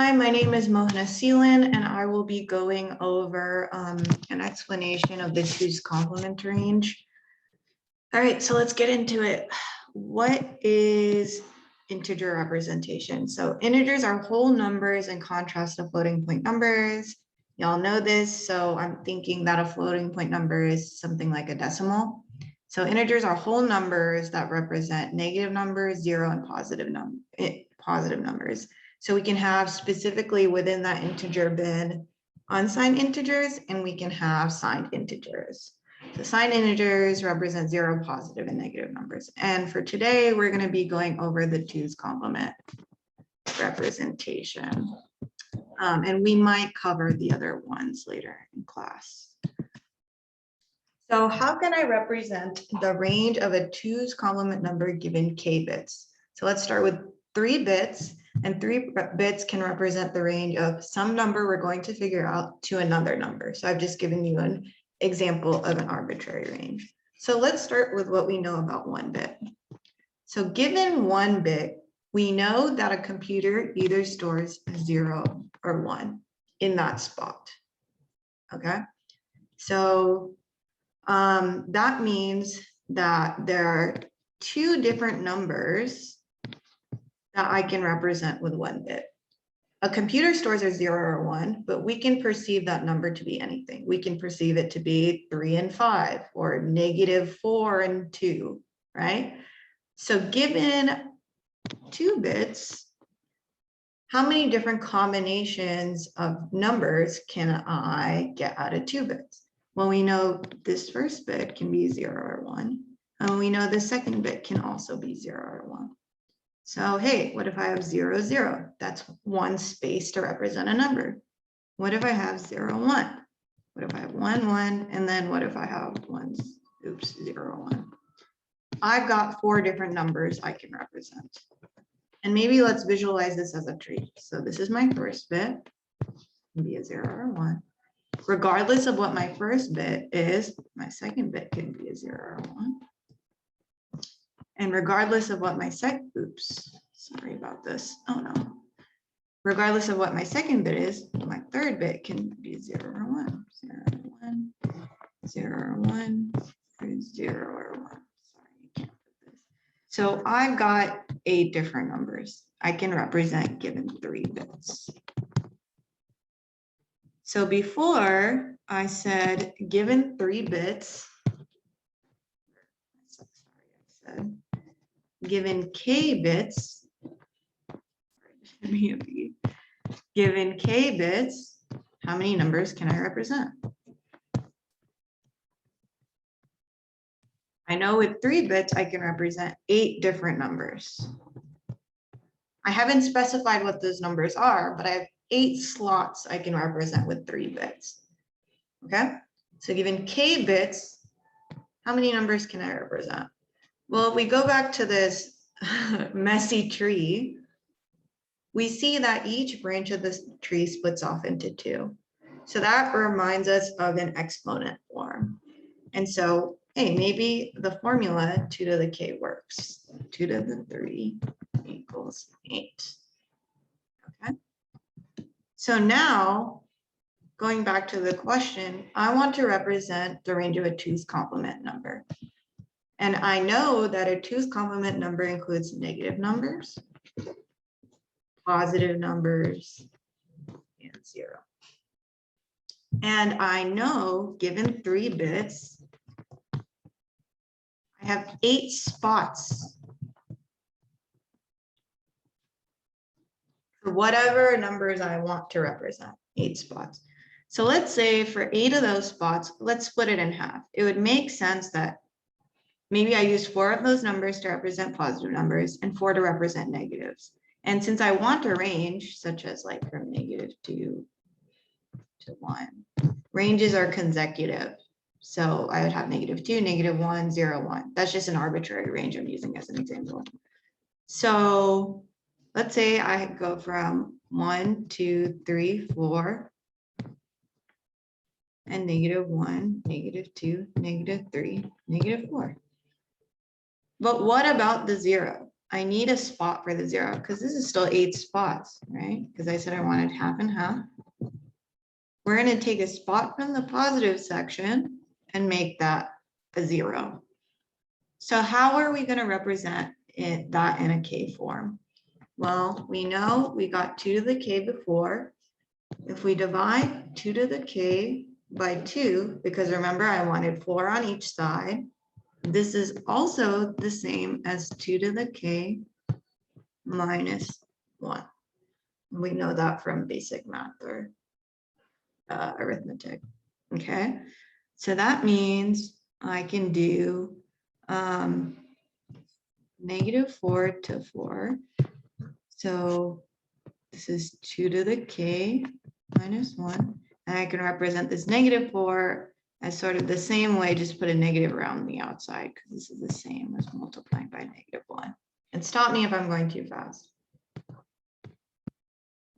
Hi, my name is Mohna Seelan, and I will be going over an explanation of the 2's complement range. All right, so let's get into it. What is integer representation? So integers are whole numbers in contrast to floating point numbers. Y'all know this, so I'm thinking that a floating point number is something like a decimal. So integers are whole numbers that represent negative numbers, zero, and positive numbers. So we can have specifically within that integer bin unsigned integers, and we can have signed integers. So signed integers represent zero, positive, and negative numbers. And for today, we're going to be going over the 2's complement representation. And we might cover the other ones later in class. So how can I represent the range of a 2's complement number given k bits? So let's start with 3 bits, and 3 bits can represent the range of some number we're going to figure out to another number. So I've just given you an example of an arbitrary range. So let's start with what we know about 1 bit. So given 1 bit, we know that a computer either stores 0 or 1 in that spot. Okay, so that means that there are 2 different numbers that I can represent with 1 bit. A computer stores a 0 or 1, but we can perceive that number to be anything. We can perceive it to be 3 and 5 or -4 and 2, right? So given 2 bits, how many different combinations of numbers can I get out of 2 bits? Well, we know this first bit can be 0 or 1, and we know the second bit can also be 0 or 1. So, hey, what if I have 0, 0? That's 1 space to represent a number. What if I have 0, 1? What if I have 1, 1? And then what if I have 0, 1? I've got 4 different numbers I can represent. And maybe let's visualize this as a tree. So this is my first bit. It can be a 0 or 1. Regardless of what my first bit is, my second bit can be a 0 or 1. And regardless of what my sorry about this. Oh no. Regardless of what my second bit is, my third bit can be 0 or 1, 0 or 1, 0 or 1, or 0 or 1. Sorry, I can't put this. So I've got 8 different numbers I can represent given 3 bits. So before I said given 3 bits, given k bits, given k bits, how many numbers can I represent? I know with 3 bits, I can represent 8 different numbers. I haven't specified what those numbers are, but I have 8 slots I can represent with 3 bits. Okay, so given k bits, how many numbers can I represent? Well, if we go back to this messy tree, we see that each branch of this tree splits off into 2. So that reminds us of an exponent form. And so, hey, maybe the formula 2 to the k works. 2 to the 3 equals 8. Okay. So now, going back to the question, I want to represent the range of a 2's complement number. And I know that a 2's complement number includes negative numbers, positive numbers, and 0. And I know, given 3 bits, I have 8 spots for whatever numbers I want to represent, 8 spots. So let's say for 8 of those spots, let's split it in half. It would make sense that maybe I use 4 of those numbers to represent positive numbers and 4 to represent negatives. And since I want a range, such as like from -2 to 1, ranges are consecutive. So I would have -2, -1, 0, 1. That's just an arbitrary range I'm using as an example. So let's say I go from 1, 2, 3, 4, and -1, -2, -3, -4. But what about the 0? I need a spot for the 0 because this is still 8 spots, right? Because I said I wanted half and half. We're going to take a spot from the positive section and make that a 0. So how are we going to represent that in a k form? Well, we know we got 2 to the k before. If we divide 2 to the k by 2, because remember I wanted 4 on each side, this is also the same as 2 to the k minus 1. We know that from basic math or arithmetic. Okay, so that means I can do -4 to 4. So this is 2 to the k minus 1. And I can represent this -4 as sort of the same way, just put a negative around the outside because this is the same as multiplying by -1. And stop me if I'm going too fast.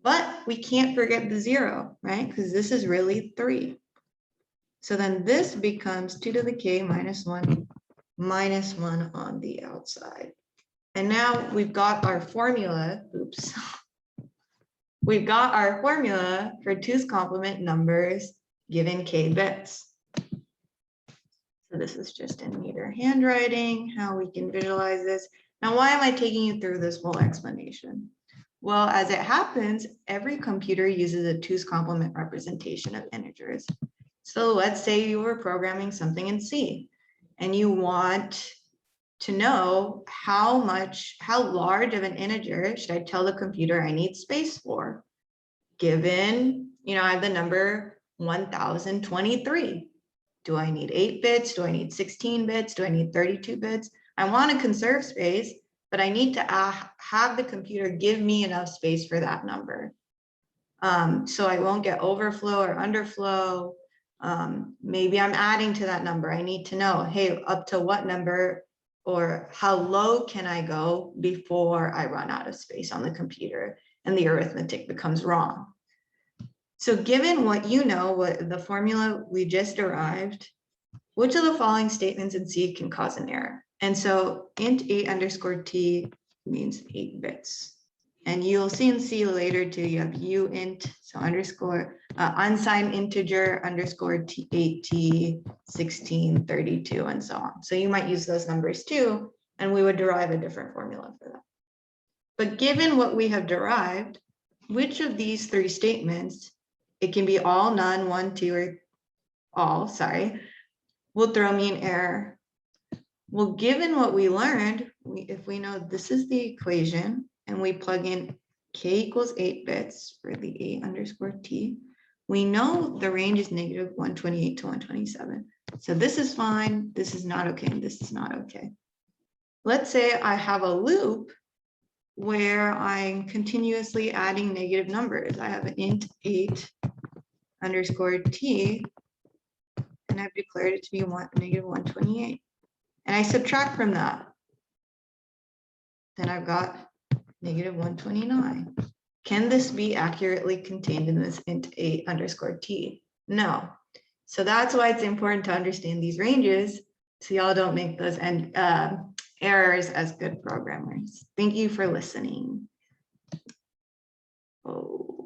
But we can't forget the 0, right? Because this is really 3. So then this becomes 2 to the k minus 1 on the outside. And now we've got our formula. Oops. We've got our formula for 2's complement numbers given k bits. So this is just in meter handwriting, how we can visualize this. Now, why am I taking you through this whole explanation? Well, as it happens, every computer uses a 2's complement representation of integers. So let's say you were programming something in C and you want to know how large of an integer should I tell the computer I need space for, given, I have the number 1023. Do I need 8 bits? Do I need 16 bits? Do I need 32 bits? I want to conserve space, but I need to have the computer give me enough space for that number. So I won't get overflow or underflow. Maybe I'm adding to that number. I need to know, hey, up to what number or how low can I go before I run out of space on the computer and the arithmetic becomes wrong. So given what what the formula we just derived, which of the following statements in C can cause an error? And so int 8 underscore t means 8 bits. And you'll see in C later too, you have uint, so underscore unsigned integer underscore t 8t 16 32 and so on. So you might use those numbers too, and we would derive a different formula for that. But given what we have derived, which of these 3 statements, it can be all, none, 1, 2, or all, sorry, will throw me an error? Well, given what we learned, if we know this is the equation and we plug in k equals 8 bits for the 8 underscore t, we know the range is -128 to 127. So this is fine, this is not okay, and this is not okay. Let's say I have a loop where I'm continuously adding negative numbers. I have an int 8 underscore t, and I've declared it to be -128. And I subtract from that. Then I've got -129. Can this be accurately contained in this int 8 underscore t? No. So that's why it's important to understand these ranges so y'all don't make those errors as good programmers. Thank you for listening. Oh.